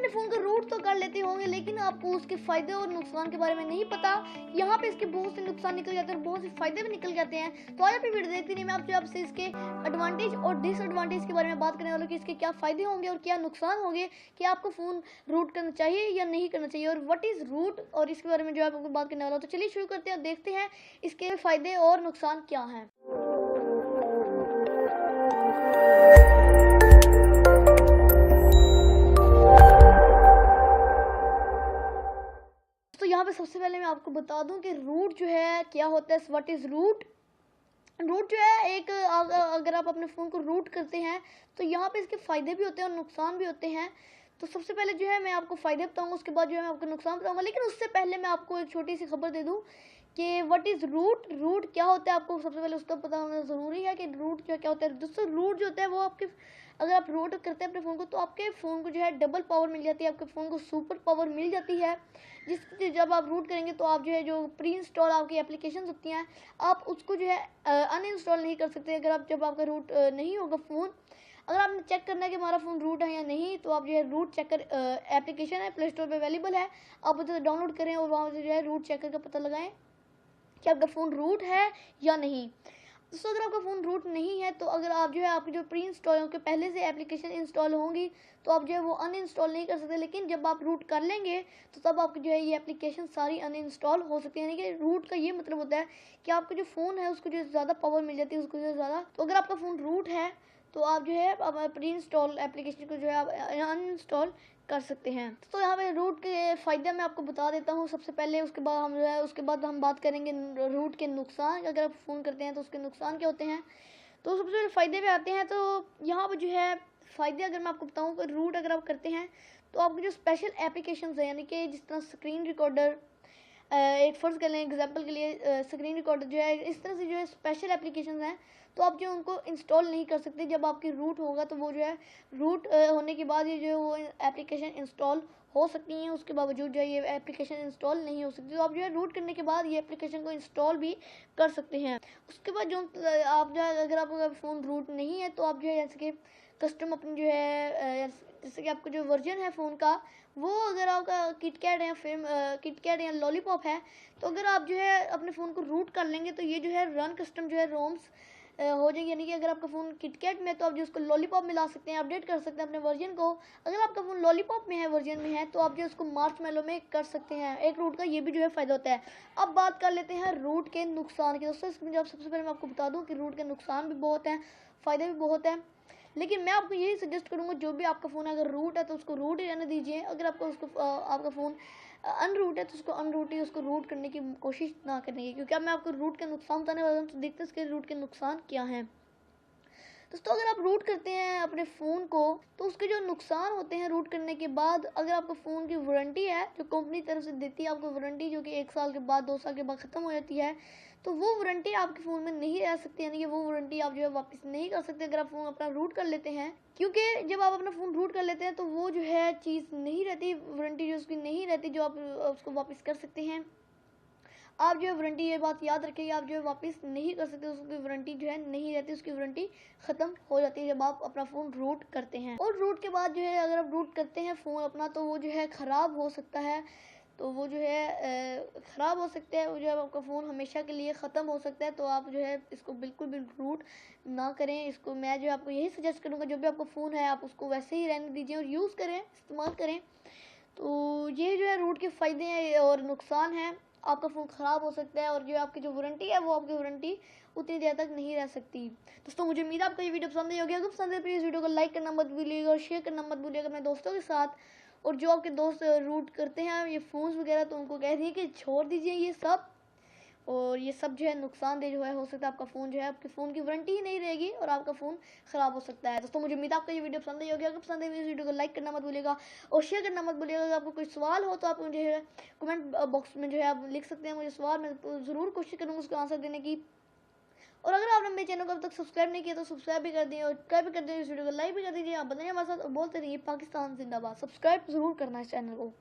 अपने फ़ोन को रूट तो कर लेते होंगे, लेकिन आपको उसके फ़ायदे और नुकसान के बारे में नहीं पता। यहाँ पे इसके बहुत से नुकसान निकल जाते हैं और बहुत से फ़ायदे भी निकल जाते हैं। तो आज आप वीडियो देखते नहीं, मैं आपसे इसके एडवांटेज और डिसएडवांटेज के बारे में बात करने वाला हूँ कि इसके क्या फ़ायदे होंगे और क्या नुकसान होंगे, कि आपको फ़ोन रूट करना चाहिए या नहीं करना चाहिए, और व्हाट इज़ रूट, और इसके बारे में जो आपको बात करने वाला हूँ। तो चलिए शुरू करते हैं और देखते हैं इसके फ़ायदे और नुकसान क्या हैं। तो यहाँ पे सबसे पहले मैं आपको बता दूं कि रूट जो है क्या होता है। What is root. रूट जो है एक अगर आप अपने फ़ोन को रूट करते हैं तो यहाँ पे इसके फ़ायदे भी होते हैं और नुकसान भी होते हैं। तो सबसे पहले जो है मैं आपको फ़ायदे बताऊंगा, उसके बाद जो है मैं आपको नुकसान बताऊंगा। लेकिन उससे पहले मैं आपको एक छोटी सी खबर दे दूं कि व्हाट इज़ रूट। रूट क्या होता है आपको सबसे पहले उसका पता होना ज़रूरी है कि रूट क्या क्या होता है। दोस्तों रूट जो होता है वो आपके, अगर आप रूट करते हैं अपने फ़ोन को तो आपके फ़ोन को जो है डबल पावर मिल जाती है, आपके फ़ोन को सुपर पावर मिल जाती है। जिस जब आप रूट करेंगे तो आप जो है जो प्री इंस्टॉल आपकी एप्लीकेशन होती हैं आप उसको जो है अनइंस्टॉल नहीं कर सकते। अगर आप जब आपका रूट नहीं होगा फ़ोन, अगर आपने चेक करना है कि हमारा फ़ोन रूट है या नहीं, तो आप जो है रूट चेकर एप्लीकेशन है प्ले स्टोर पर अवेलेबल है, आप उसे डाउनलोड करें और वहाँ से जो है रूट चेकर का पता लगाएं कि आपका फ़ोन रूट है या नहीं। दोस्तों अगर आपका फ़ोन रूट नहीं है तो अगर आप जो है आपकी जो प्री इंस्टॉल होंगे पहले से एप्लीकेशन इंस्टॉल होंगी तो आप जो है वो अनइंस्टॉल नहीं कर सकते। लेकिन जब आप रूट कर लेंगे तो तब आपकी जो है ये एप्लीकेशन सारी अनइंस्टॉल हो सकती है। यानी कि रूट का ये मतलब होता है कि आपका जो फ़ोन है उसको जो ज़्यादा पावर मिल जाती है, उसको जो ज़्यादा। तो अगर आपका फ़ोन रूट है तो आप जो है प्री इंस्टॉल एप्लीकेशन को जो है आप अनइंस्टॉल कर सकते हैं। तो यहाँ पे रूट के फ़ायदे मैं आपको बता देता हूँ सबसे पहले, उसके बाद हम जो है उसके बाद हम बात करेंगे रूट के नुकसान। अगर आप फ़ोन करते हैं तो उसके नुकसान क्या होते हैं। तो सबसे पहले फ़ायदे पे आते हैं। तो यहाँ पर जो है फ़ायदे अगर मैं आपको बताऊँ कि रूट अगर आप करते हैं तो आपके जो स्पेशल एप्लीकेशंस हैं, यानी कि जिस तरह स्क्रीन रिकॉर्डर, एक फ़र्ज़ कर लें एग्जांपल के लिए स्क्रीन रिकॉर्डर जो है, इस तरह से जो है स्पेशल एप्लीकेशंस हैं तो आप जो उनको इंस्टॉल नहीं कर सकते। जब आपकी रूट होगा तो वो जो है रूट होने के बाद ये जो वो एप्लीकेशन इंस्टॉल हो सकती हैं, उसके बावजूद जो है ये एप्लीकेशन इंस्टॉल नहीं हो सकती। तो आप जो है रूट करने के बाद ये एप्लीकेशन को इंस्टॉल भी कर सकते हैं। उसके बाद जो आप जो है अगर आपका फ़ोन रूट नहीं है तो आप जो है जैसे कि कस्टम अपनी जो है जैसे कि आपका जो वर्जन है फ़ोन का, वो अगर आपका किटकैट है फिर किटकैट या लॉलीपॉप है, तो अगर आप जो है अपने फ़ोन को रूट कर लेंगे तो ये जो है रन कस्टम जो है रोम्स हो जाएगी। यानी कि अगर आपका फ़ोन किटकैट में तो आप जो उसको लॉलीपॉप में ला सकते हैं, अपडेट कर सकते हैं अपने वर्जन को। अगर आपका फ़ोन लॉलीपॉप में है, वर्जन में है, तो आप जो उसको मार्शमैलो में कर सकते हैं। एक रूट का ये भी जो है फ़ायदा होता है। अब बात कर लेते हैं रूट के नुकसान की। दोस्तों इसमें जब सबसे पहले मैं आपको बता दूँ कि रूट के नुकसान भी बहुत हैं, फ़ायदे भी बहुत हैं। लेकिन मैं आपको यही सजेस्ट करूँगा जो भी आपका फ़ोन अगर रूट है तो उसको रूट ही रहने दीजिए। अगर आपका आपका फ़ोन अनरूट है तो उसको अनरूट ही उसको रूट करने की कोशिश ना करने की, क्योंकि अब मैं आपको रूट के नुकसान बताने वाला हूँ। तो देखते हैं इसके रूट के नुकसान क्या हैं। दोस्तों अगर आप रूट करते हैं अपने फ़ोन को तो उसके जो नुकसान होते हैं रूट करने के बाद, अगर आपको फ़ोन की वारंटी है जो कंपनी तरफ से देती है आपको वारंटी, जो कि 1 साल के बाद 2 साल के बाद ख़त्म हो जाती है, तो वो वारंटी आपके फ़ोन में नहीं रह सकती। यानी कि वो वारंटी आप जो है वापस नहीं कर सकते अगर आप फ़ोन अपना रूट कर लेते हैं। क्योंकि जब आप अपना फ़ोन रूट कर लेते हैं तो वो जो है चीज़ नहीं रहती, वारंटी जो उसकी नहीं रहती जो आप उसको वापस कर सकते हैं। आप जो है वारंटी, ये बात याद रखिए, आप जो है वापस नहीं कर सकते, उसकी वारंटी जो है नहीं रहती, उसकी वारंटी ख़त्म हो जाती है जब आप अपना फ़ोन रूट करते हैं। और रूट के बाद जो है अगर आप रूट करते हैं फ़ोन अपना तो वो जो है ख़राब हो सकता है। तो वो जो है ख़राब हो सकता है, वो जो है आपका फ़ोन हमेशा के लिए ख़त्म हो सकता है। तो आप जो है इसको बिल्कुल भी रूट ना करें। इसको मैं जो आपको यही सजेस्ट करूँगा, जो भी आपका फ़ोन है आप उसको वैसे ही रहने दीजिए और यूज़ करें, इस्तेमाल करें। तो ये जो है रूट के फ़ायदे हैं और नुकसान हैं। आपका फ़ोन ख़राब हो सकता है और जो आपकी जो वारंटी है वो आपकी वारंटी उतनी देर तक नहीं रह सकती। दोस्तों मुझे उम्मीद है आपको ये वीडियो पसंद आई होगी। अगर पसंद है प्लीज़ वीडियो को लाइक करना मत भूलिएगा और शेयर करना मत भूलिएगा अपने दोस्तों के साथ। और जो आपके दोस्त रूट करते हैं ये फ़ोन्स वगैरह तो उनको कह दिए कि छोड़ दीजिए ये सब। और ये सब जो है नुकसानदेह जो है, हो सकता है आपका फ़ोन जो है आपके फ़ोन की वारंटी ही नहीं रहेगी और आपका फ़ोन ख़राब हो सकता है। दोस्तों मुझे उम्मीद है आपको ये वीडियो पसंद आई होगी। अगर पसंद है इस वीडियो को लाइक करना मत भूलिएगा और शेयर करना मत भूलिएगा। अगर आपको कोई सवाल हो तो आप मुझे कमेंट बॉक्स में जो है आप लिख सकते हैं मुझे सवाल, मैं ज़रूर कोशिश करूँगा उसका आंसर देने की। और अगर आपने मेरे चैनल को अब तक सब्सक्राइब नहीं किया तो सब्सक्राइब भी कर दिए और सब्सक्राइब भी कर दिए, इस वीडियो को लाइक भी कर दीजिए। आप बताइए हमारे साथ और बोलते रहिए पाकिस्तान जिंदाबाद। सब्सक्राइब ज़रूर करना इस चैनल को।